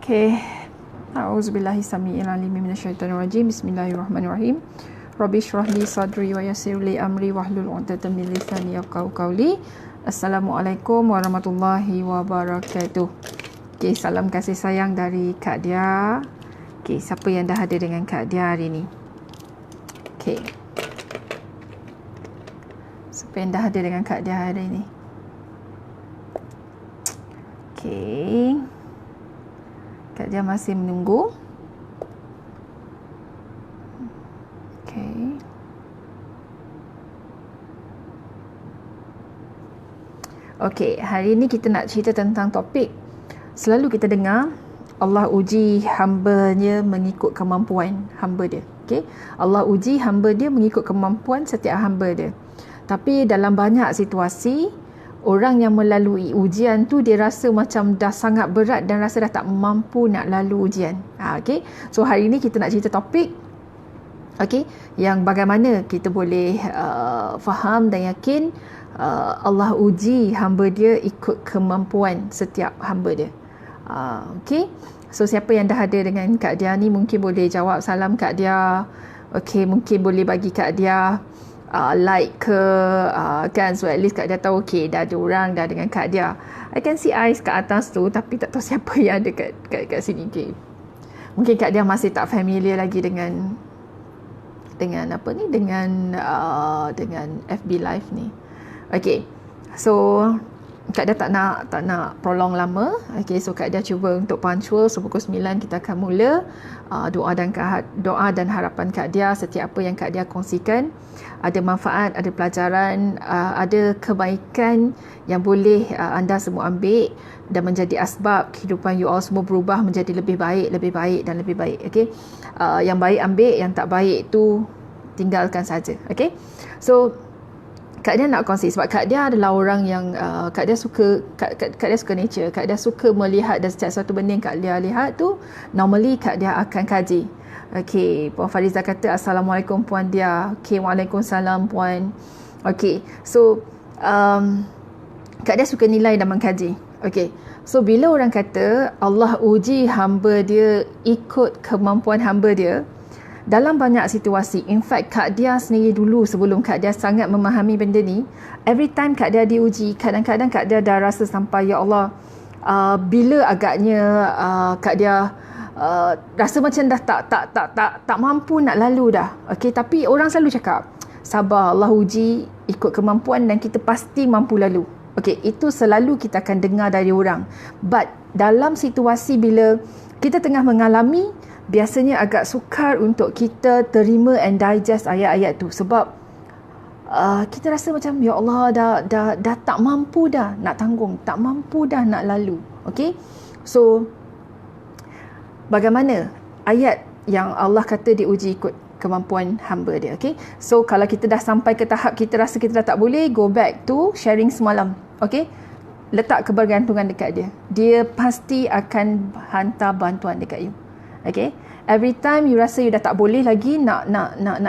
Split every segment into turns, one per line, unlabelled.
Okay. A'udzubillahi samii'il alim minasyaitonir rajim. Bismillahirrahmanirrahim. Rabbi shrah li sadri wa yassir li amri wahlul 'uqdatam min lisani yafqahu qawli. Assalamualaikum warahmatullahi wabarakatuh. Okay, salam kasih sayang dari Kak Dia. Okay, siapa yang dah ada dengan Kak Dia hari ni? Okay. Siapa yang dah ada dengan Kak Dia hari ni? Okay. Kak Dia masih menunggu. Okay. Okay, hari ni kita nak cerita tentang topik selalu kita dengar Allah uji hamba-Nya mengikut kemampuan hamba dia. Okay? Allah uji hamba dia mengikut kemampuan setiap hamba dia. Tapi dalam banyak situasi, orang yang melalui ujian tu dia rasa macam dah sangat berat dan rasa dah tak mampu nak lalu ujian. Okay? So hari ni kita nak cerita topik yang bagaimana kita boleh faham dan yakin Allah uji hamba dia ikut kemampuan setiap hamba dia. Okay? So siapa yang dah ada dengan Kak Dia ni mungkin boleh jawab salam Kak Dia. Okay, mungkin boleh bagi Kak Dia like ke kan, so at least Kak Dia tahu okay dah ada orang dah dengan Kak Dia. I can see eyes kat atas tu tapi tak tahu siapa yang ada kat sini. Okay. Mungkin Kak Dia masih tak familiar lagi dengan apa ni, dengan FB Live ni. Okay, so Kak Dia tak nak prolong lama. Okay, so Kak Dia cuba untuk punctual. So pukul 9 kita akan mula doa dan harapan Kak Dia. Setiap apa yang Kak Dia kongsikan ada manfaat, ada pelajaran, ada kebaikan yang boleh anda semua ambil dan menjadi asbab kehidupan you all semua berubah menjadi lebih baik dan lebih baik. Okay, yang baik ambil, yang tak baik tu tinggalkan saja. Okay, so Kak Dia nak kongsi sebab Kak Dia adalah orang yang Kak Dia suka nature. Kak Dia suka melihat dan setiap satu benda yang Kak Dia lihat tu normally Kak Dia akan kaji. Okey, Puan Fariza kata Assalamualaikum Puan Dia. Okey, Waalaikumsalam Puan. Okey, so Kak Dia suka nilai dan mengkaji. Okey, so bila orang kata Allah uji hamba dia ikut kemampuan hamba dia, dalam banyak situasi, in fact Kak Dia sendiri dulu sebelum Kak Dia sangat memahami benda ni, every time Kak Dia diuji, kadang-kadang Kak Dia dah rasa sampai ya Allah, bila agaknya Kak Dia rasa macam dah tak mampu nak lalu dah. Okey, tapi orang selalu cakap sabar, Allah uji ikut kemampuan dan kita pasti mampu lalu. Okey, itu selalu kita akan dengar dari orang. But dalam situasi bila kita tengah mengalami, biasanya agak sukar untuk kita terima and digest ayat-ayat tu sebab kita rasa macam ya Allah dah tak mampu dah nak tanggung, tak mampu dah nak lalu. Okey, so bagaimana ayat yang Allah kata diuji ikut kemampuan hamba dia? Okey, so kalau kita dah sampai ke tahap kita rasa kita dah tak boleh, go back to sharing semalam. Okey, letak kebergantungan dekat dia, dia pasti akan hantar bantuan dekat you. Okay, every time you rasa you dah tak boleh lagi nak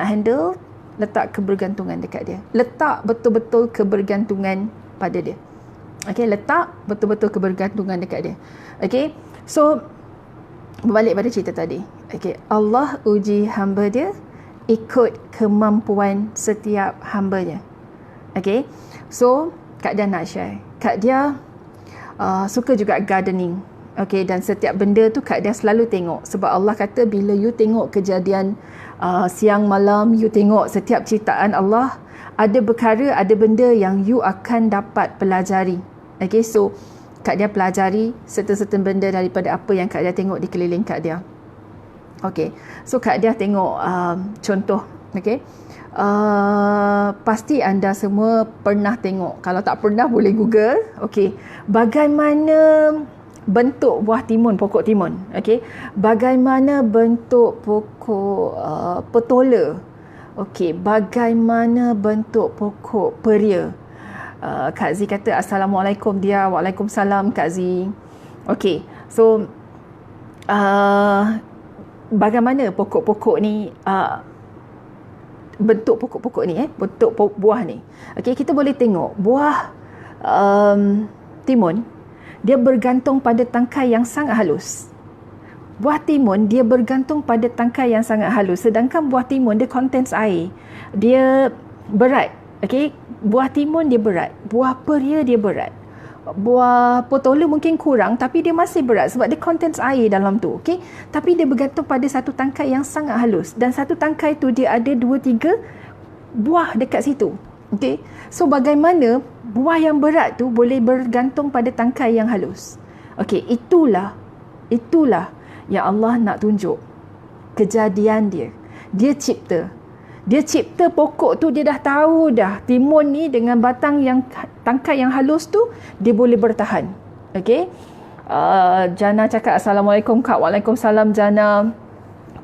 handle, letak kebergantungan dekat dia. Letak betul-betul kebergantungan pada dia. Okay, letak betul-betul kebergantungan dekat dia. Okay, so berbalik pada cerita tadi. Okay, Allah uji hamba dia ikut kemampuan setiap hambanya. Okay, so Kak Dia nak share. Kak Dia suka juga gardening. Okay, dan setiap benda tu Kak Dia selalu tengok sebab Allah kata bila you tengok kejadian siang malam, you tengok setiap ciptaan Allah, ada perkara, ada benda yang you akan dapat pelajari. Okay, so Kak Dia pelajari certain benda daripada apa yang Kak Dia tengok di keliling Kak Dia. Okay, so Kak Dia tengok contoh. Okay, pasti anda semua pernah tengok, kalau tak pernah boleh Google. Okay, bagaimana bentuk buah timun, pokok timun. Okey, bagaimana bentuk pokok petola. Okey, bagaimana bentuk pokok peria. Kak Zee kata Assalamualaikum Dia. Waalaikumsalam Kak Zee. Okey, so bagaimana pokok-pokok ni bentuk pokok-pokok ni bentuk buah ni. Okey, kita boleh tengok buah timun dia bergantung pada tangkai yang sangat halus. Buah timun dia bergantung pada tangkai yang sangat halus, sedangkan buah timun dia contents air. Dia berat. Okey, buah timun dia berat, buah peria dia berat. Buah potolo mungkin kurang tapi dia masih berat sebab dia contents air dalam tu. Okey, tapi dia bergantung pada satu tangkai yang sangat halus, dan satu tangkai tu dia ada 2-3 buah dekat situ. Okey, so bagaimana buah yang berat tu boleh bergantung pada tangkai yang halus. Okey, itulah yang Allah nak tunjuk kejadian dia. Dia cipta pokok tu, dia dah tahu dah timun ni dengan batang yang tangkai yang halus tu dia boleh bertahan. Okey. Jana cakap Assalamualaikum Kak. Waalaikumsalam Jana.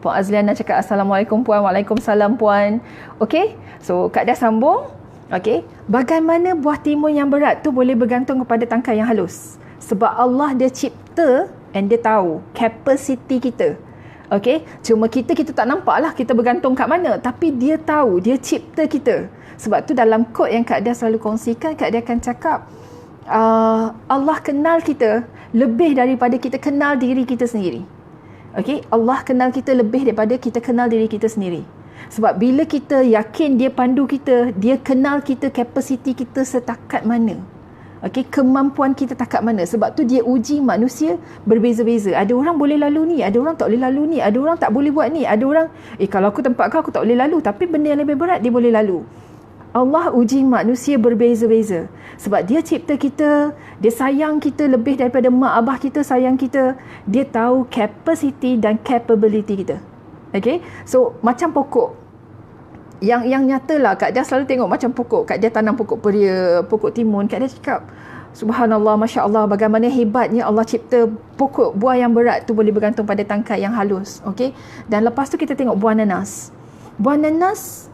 Puan Azliana cakap Assalamualaikum Puan. Waalaikumsalam Puan. Okey. So Kak dah sambung. Okey. Bagaimana buah timun yang berat tu boleh bergantung kepada tangkai yang halus? Sebab Allah dia cipta and dia tahu capacity kita. Okey, cuma kita tak nampak lah kita bergantung kat mana, tapi dia tahu, dia cipta kita. Sebab tu dalam quote yang Kak Dia selalu kongsikan, Kak Dia akan cakap Allah kenal kita lebih daripada kita kenal diri kita sendiri. Okey, Allah kenal kita lebih daripada kita kenal diri kita sendiri. Sebab bila kita yakin dia pandu kita, dia kenal kita kapasiti kita setakat mana. Okey, kemampuan kita takat mana. Sebab tu dia uji manusia berbeza-beza. Ada orang boleh lalu ni, ada orang tak boleh lalu ni, ada orang tak boleh buat ni, ada orang kalau aku tempat kau aku tak boleh lalu, tapi benda yang lebih berat dia boleh lalu. Allah uji manusia berbeza-beza. Sebab dia cipta kita, dia sayang kita lebih daripada mak abah kita sayang kita. Dia tahu capacity dan capability kita. Okey, so macam pokok yang nyata lah, Kak Dia selalu tengok macam pokok. Kak Dia tanam pokok peria, pokok timun. Kak Dia cakap subhanallah, masya Allah, bagaimana hebatnya Allah cipta pokok buah yang berat tu boleh bergantung pada tangkai yang halus. Okey, dan lepas tu kita tengok buah nanas. Buah nanas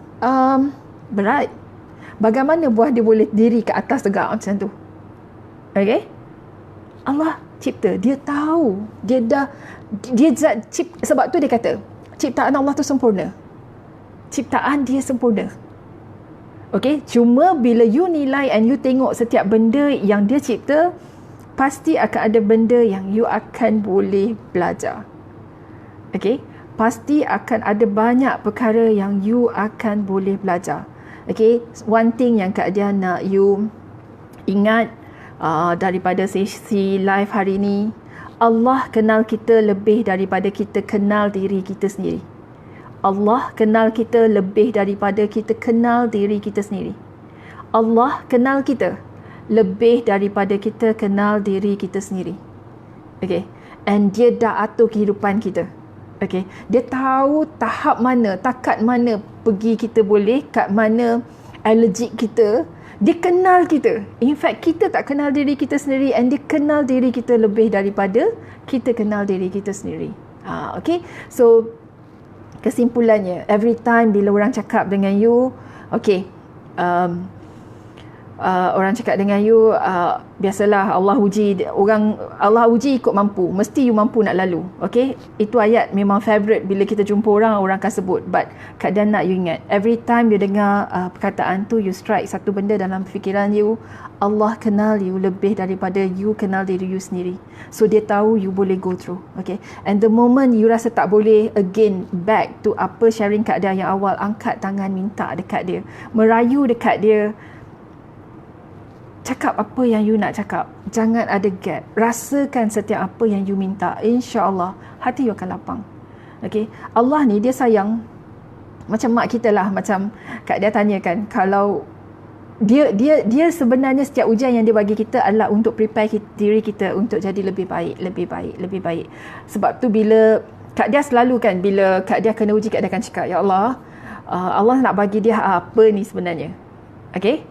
berat. Bagaimana buah dia boleh diri ke atas tegak macam tu? Okey, Allah cipta, dia tahu, sebab tu dia kata ciptaan Allah tu sempurna. Ciptaan dia sempurna. Okey, cuma bila you nilai and you tengok setiap benda yang dia cipta, pasti akan ada benda yang you akan boleh belajar. Okey, pasti akan ada banyak perkara yang you akan boleh belajar. Okey, one thing yang Kak Dia nak you ingat daripada sesi live hari ini, Allah kenal kita lebih daripada kita kenal diri kita sendiri. Allah kenal kita lebih daripada kita kenal diri kita sendiri. Allah kenal kita lebih daripada kita kenal diri kita sendiri. Okay, and dia dah atur kehidupan kita. Okay, dia tahu tahap mana, takat mana pergi kita boleh, kat mana allergic kita. Dia kenal kita. In fact, kita tak kenal diri kita sendiri, and dia kenal diri kita lebih daripada kita kenal diri kita sendiri. Okay, so kesimpulannya, every time bila orang cakap dengan you, okay, orang cakap dengan you, biasalah Allah uji ikut mampu, mesti you mampu nak lalu. Okay, itu ayat memang favourite bila kita jumpa orang akan sebut. But kadang nak you ingat, every time you dengar perkataan tu, you strike satu benda dalam fikiran you, Allah kenal you lebih daripada you kenal diri you sendiri. So dia tahu you boleh go through. Okay, and the moment you rasa tak boleh, again back to apa sharing Kak Dia yang awal, angkat tangan minta dekat dia, merayu dekat dia, cakap apa yang you nak cakap. Jangan ada gap. Rasakan setiap apa yang you minta. InsyaAllah hati you akan lapang. Okay, Allah ni dia sayang macam mak kita lah. Macam Kak Dia tanyakan, kalau dia sebenarnya setiap ujian yang dia bagi kita adalah untuk prepare diri kita untuk jadi lebih baik. Sebab tu bila Kak Dia selalu kan, bila Kak Dia kena uji, Kak Dia akan cakap, ya Allah, Allah nak bagi dia apa ni sebenarnya. Okay,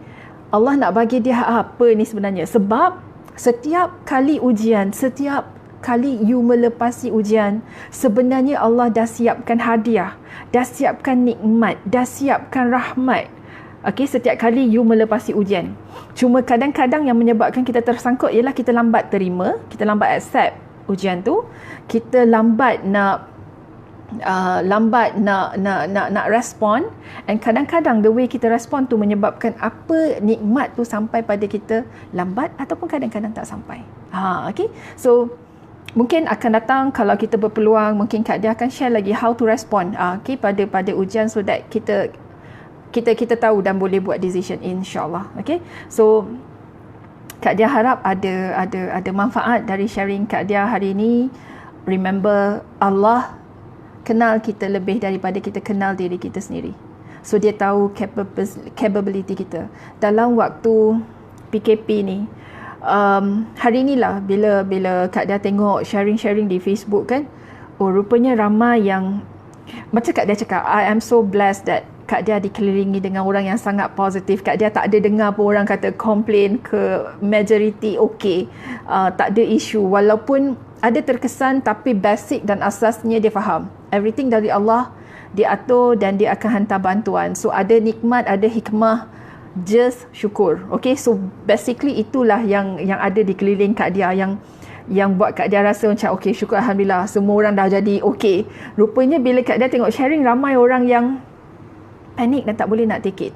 Allah nak bagi dia apa ni sebenarnya. Sebab setiap kali ujian, setiap kali you melepasi ujian, sebenarnya Allah dah siapkan hadiah, dah siapkan nikmat, dah siapkan rahmat. Okay, setiap kali you melepasi ujian. Cuma kadang-kadang yang menyebabkan kita tersangkut ialah kita lambat terima, kita lambat accept ujian tu, kita lambat nak respon, and kadang-kadang the way kita respon tu menyebabkan apa nikmat tu sampai pada kita lambat ataupun kadang-kadang tak sampai. Okay, so mungkin akan datang kalau kita berpeluang, mungkin Kak Dia akan share lagi how to respond okay, pada ujian, so that kita tahu dan boleh buat decision, insyaAllah. Okay, so Kak Dia harap ada manfaat dari sharing Kak Dia hari ini. Remember, Allah kenal kita lebih daripada kita kenal diri kita sendiri. So dia tahu capability kita. Dalam waktu PKP ni, hari inilah bila Kak Dia tengok sharing di Facebook kan, oh rupanya ramai yang macam Kak Dia cakap, I am so blessed that Kak Dia dikelilingi dengan orang yang sangat positif. Kak Dia tak ada dengar pun orang kata complain ke, majority okay, tak ada isu. Walaupun ada terkesan, tapi basic dan asasnya dia faham. Everything dari Allah, dia atur dan dia akan hantar bantuan. So ada nikmat, ada hikmah, just syukur. Okay, so basically itulah yang ada di keliling Kak Dia, yang buat Kak Dia rasa macam okay, syukur Alhamdulillah, semua orang dah jadi okay. Rupanya bila Kak Dia tengok sharing, ramai orang yang panik dan tak boleh nak take it.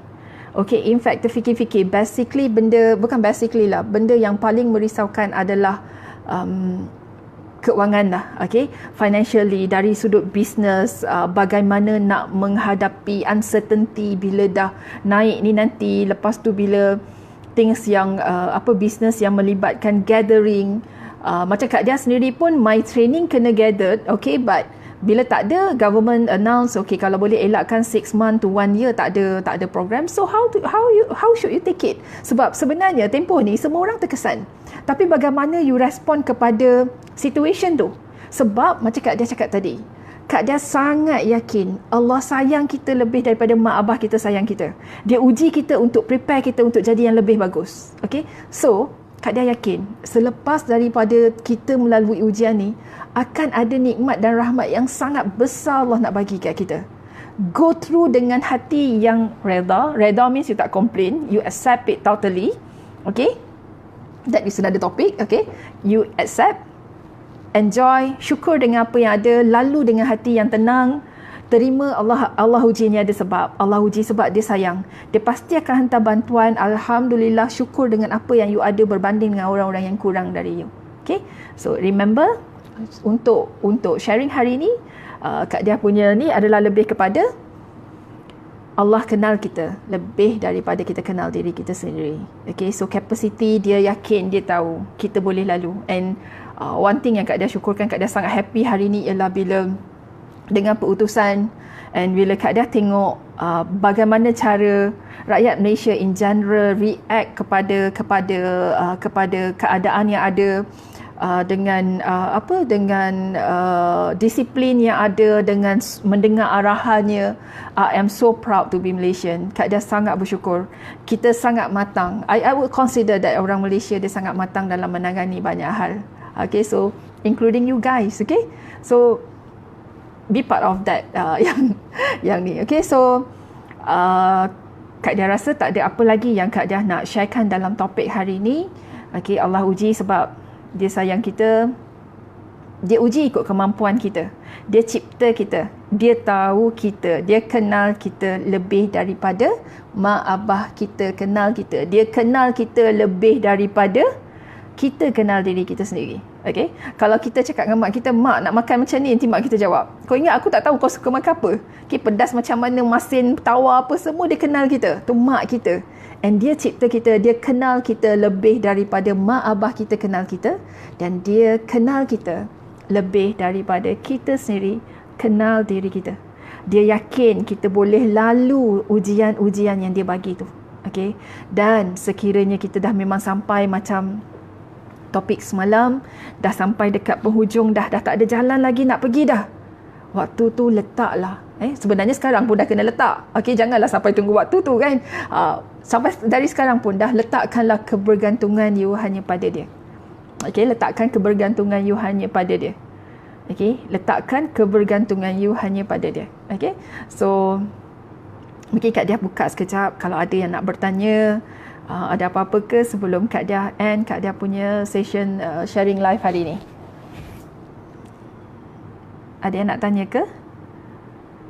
Okay, in fact terfikir-fikir, basically benda yang paling merisaukan adalah keuangan lah, okay, financially, dari sudut business, bagaimana nak menghadapi uncertainty bila dah naik ni nanti, lepas tu bila things yang business yang melibatkan gathering, macam Kak Dia sendiri pun my training kena gathered, okay, but bila tak ada, government announce okay, kalau boleh elakkan 6 month to 1 year, tak ada program. So how should you take it? Sebab sebenarnya tempoh ni semua orang terkesan, tapi bagaimana you respond kepada situation tu? Sebab macam Kak Dia cakap tadi, Kak Dia sangat yakin Allah sayang kita lebih daripada mak abah kita sayang kita. Dia uji kita untuk prepare kita untuk jadi yang lebih bagus. Okay, so Kak Dia yakin selepas daripada kita melalui ujian ni, akan ada nikmat dan rahmat yang sangat besar Allah nak bagi kat kita. Go through dengan hati yang reda. Reda means you tak complain, you accept it totally. Okay, that is another topic. Okay, you accept, enjoy, syukur dengan apa yang ada, lalu dengan hati yang tenang. Terima Allah uji ni ada sebab. Allah uji sebab dia sayang. Dia pasti akan hantar bantuan. Alhamdulillah, syukur dengan apa yang you ada berbanding dengan orang-orang yang kurang dari you. Okay, so remember, untuk sharing hari ni, Kak Dia punya ni adalah lebih kepada Allah kenal kita lebih daripada kita kenal diri kita sendiri. Okay, so capacity, dia yakin, dia tahu kita boleh lalu. And one thing yang Kak Dia syukurkan, Kak Dia sangat happy hari ni ialah bila dengan perutusan, and bila Kak Dia tengok bagaimana cara rakyat Malaysia in general react kepada keadaan yang ada, dengan disiplin yang ada, dengan mendengar arahannya. I am so proud to be Malaysian. Kak Dia sangat bersyukur. Kita sangat matang. I would consider that orang Malaysia dia sangat matang dalam menangani banyak hal. Okay, so including you guys. Okay, so be part of that yang ni. Okay, so Kak Dia rasa tak ada apa lagi yang Kak Dia nak sharekan dalam topik hari ni. Okay, Allah uji sebab dia sayang kita. Dia uji ikut kemampuan kita. Dia cipta kita, dia tahu kita, dia kenal kita lebih daripada mak abah kita kenal kita. Dia kenal kita lebih daripada kita kenal diri kita sendiri. Okay, kalau kita cakap dengan mak kita, mak nak makan macam ni, nanti mak kita jawab, kau ingat aku tak tahu kau suka makan apa? Okay, pedas macam mana, masin, tawar apa, semua dia kenal kita. Tu mak kita. And dia cipta kita, dia kenal kita lebih daripada mak abah kita kenal kita. Dan dia kenal kita lebih daripada kita sendiri kenal diri kita. Dia yakin kita boleh lalu ujian-ujian yang dia bagi tu. Okay, dan sekiranya kita dah memang sampai macam topik semalam, dah sampai dekat penghujung, dah tak ada jalan lagi nak pergi dah, waktu tu letaklah. Sebenarnya sekarang pun dah kena letak. Okay, janganlah sampai tunggu waktu tu kan. Sampai dari sekarang pun dah letakkanlah kebergantungan you hanya pada dia. Okay, letakkan kebergantungan you hanya pada dia. Okay, letakkan kebergantungan you hanya pada dia. Okay, so mungkin Kak Dia buka sekejap kalau ada yang nak bertanya. Ada apa-apa ke sebelum Kak Dia end Kak Dia punya session sharing live hari ni? Ada yang nak tanya ke?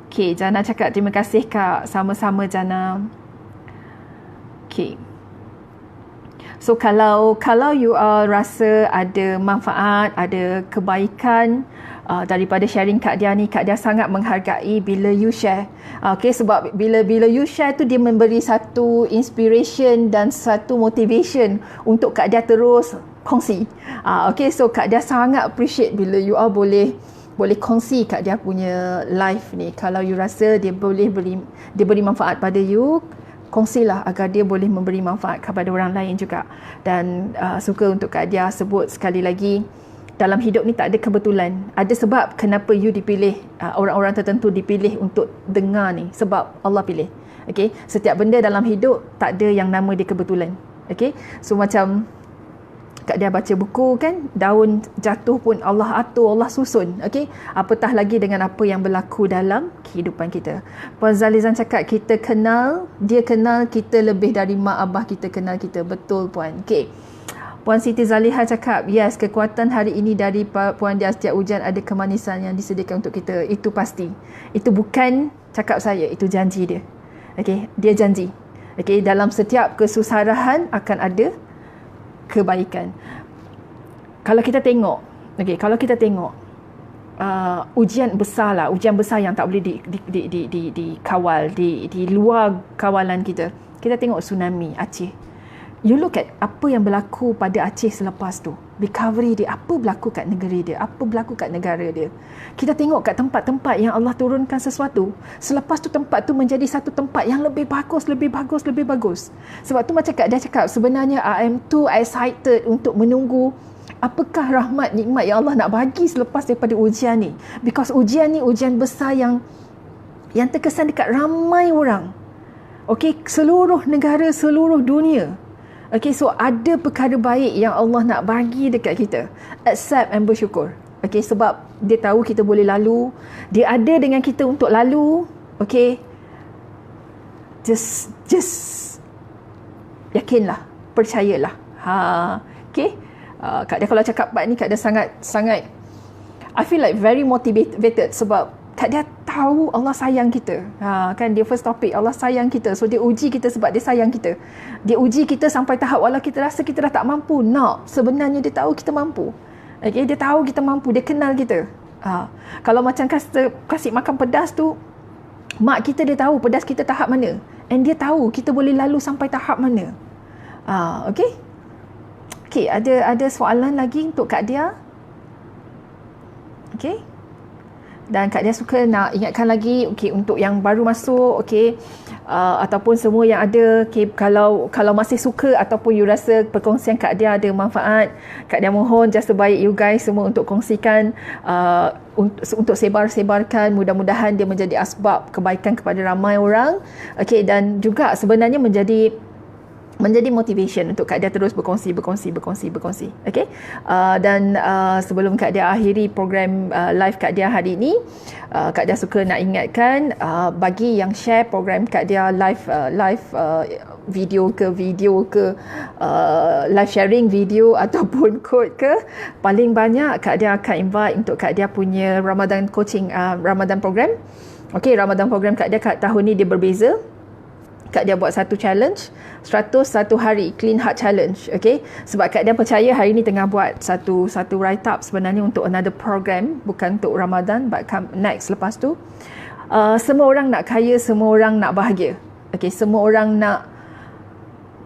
Okay, Jana cakap terima kasih Kak. Sama-sama Jana. Okay. So kalau you rasa ada manfaat, ada kebaikan daripada sharing Kak Dia ni, Kak Dia sangat menghargai bila you share. Okay, sebab bila you share tu dia memberi satu inspiration dan satu motivation untuk Kak Dia terus kongsi. Okay, so Kak Dia sangat appreciate bila you all boleh kongsi Kak Dia punya live ni. Kalau you rasa dia beri manfaat pada you, kongsilah agar dia boleh memberi manfaat kepada orang lain juga. Dan suka untuk Kak Dia sebut sekali lagi, dalam hidup ni tak ada kebetulan. Ada sebab kenapa you dipilih, orang-orang tertentu dipilih untuk dengar ni, sebab Allah pilih. Okay, setiap benda dalam hidup tak ada yang nama dia kebetulan. Okay, so macam Kak Dia baca buku kan, daun jatuh pun Allah atur, Allah susun. Okey, apatah lagi dengan apa yang berlaku dalam kehidupan kita. Puan Zalizan cakap dia kenal kita lebih dari mak abah kita kenal kita. Betul Puan. Okey. Puan Siti Zaliha cakap, yes, kekuatan hari ini dari Puan Dia setiap ujian ada kemanisan yang disediakan untuk kita. Itu pasti. Itu bukan cakap saya, itu janji dia. Okey, dia janji. Okey, dalam setiap kesusahan akan ada kebaikan. Kalau kita tengok, ujian besar yang tak boleh dikawal, di luar kawalan kita. Kita tengok tsunami Aceh. You look at apa yang berlaku pada Aceh selepas tu. Recovery dia, apa berlaku kat negeri dia, apa berlaku kat negara dia. Kita tengok kat tempat-tempat yang Allah turunkan sesuatu. Selepas tu tempat tu menjadi satu tempat yang lebih bagus. Sebab tu macam Kak Dia cakap, sebenarnya I am too excited untuk menunggu apakah rahmat nikmat yang Allah nak bagi selepas daripada ujian ni. Because ujian ni ujian besar yang terkesan dekat ramai orang. Okay, seluruh negara, seluruh dunia. Okay, so ada perkara baik yang Allah nak bagi dekat kita. Accept and bersyukur. Okay, sebab dia tahu kita boleh lalu. Dia ada dengan kita untuk lalu. Okay, just yakinlah, percayalah. Okay, Kak Dia kalau cakap part ni, Kak Dia sangat I feel like very motivated sebab Kak Dia tahu Allah sayang kita. Kan dia first topic, Allah sayang kita. So dia uji kita sebab dia sayang kita. Dia uji kita sampai tahap walau kita rasa kita dah tak mampu. Sebenarnya dia tahu kita mampu. Okay, dia tahu kita mampu, dia kenal kita. Kalau macam kasih makan pedas tu, mak kita dia tahu pedas kita tahap mana. And dia tahu kita boleh lalu sampai tahap mana. Okay. Okay, ada soalan lagi untuk Kak Dia? Okay. Dan Kak Dia suka nak ingatkan lagi, okay, untuk yang baru masuk, okay, ataupun semua yang ada, okay, kalau masih suka ataupun you rasa perkongsian Kak Dia ada manfaat, Kak Dia mohon just sebaik you guys semua untuk kongsikan, untuk sebarkan, mudah-mudahan dia menjadi asbab kebaikan kepada ramai orang. Okay, dan juga sebenarnya menjadi motivation untuk Kak Dia terus berkongsi. Okay? Dan sebelum Kak Dia akhiri program live Kak Dia hari ini, Kak Dia suka nak ingatkan, bagi yang share program Kak Dia live video ke live sharing video ataupun kod ke, paling banyak Kak Dia akan invite untuk Kak Dia punya Ramadan coaching, Ramadan program. Okay, Ramadan program Kak Dia kat tahun ni dia berbeza. Kak Dia buat satu challenge, 101 hari clean heart challenge. Okay, sebab Kak Dia percaya hari ni tengah buat satu write up sebenarnya untuk another program, bukan untuk Ramadan but next lepas tu. Semua orang nak kaya, semua orang nak bahagia. Okay, semua orang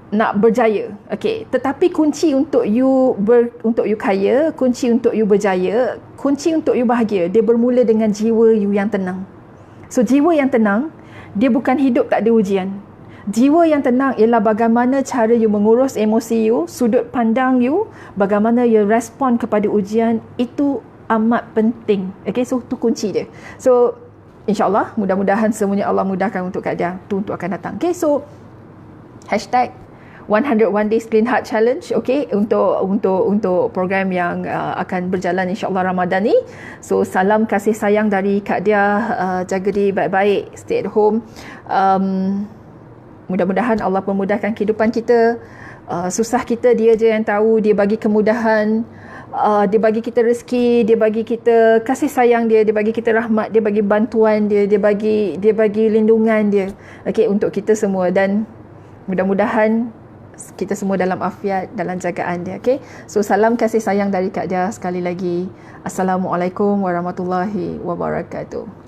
nak berjaya. Okay, tetapi kunci untuk you kaya, kunci untuk you berjaya, kunci untuk you bahagia, dia bermula dengan jiwa you yang tenang. So jiwa yang tenang, dia bukan hidup tak ada ujian. Jiwa yang tenang ialah bagaimana cara you mengurus emosi you, sudut pandang you, bagaimana you respon kepada ujian, itu amat penting. Okay, so itu kunci dia. So insyaAllah, mudah-mudahan semuanya Allah mudahkan untuk Kak Dia tu untuk akan datang. Okay, so hashtag 101 Days Clean Heart Challenge, okay, untuk program yang akan berjalan insyaAllah Ramadan ni. So salam kasih sayang dari Kak Dia, jaga diri baik-baik, stay at home. Mudah-mudahan Allah memudahkan kehidupan kita. Susah kita dia je yang tahu. Dia bagi kemudahan, dia bagi kita rezeki, dia bagi kita kasih sayang dia bagi kita rahmat, dia bagi bantuan dia bagi lindungan dia, okay, untuk kita semua. Dan mudah-mudahan kita semua dalam afiat, dalam jagaan dia. Okay, so salam kasih sayang dari Kak Dia sekali lagi. Assalamualaikum warahmatullahi wabarakatuh.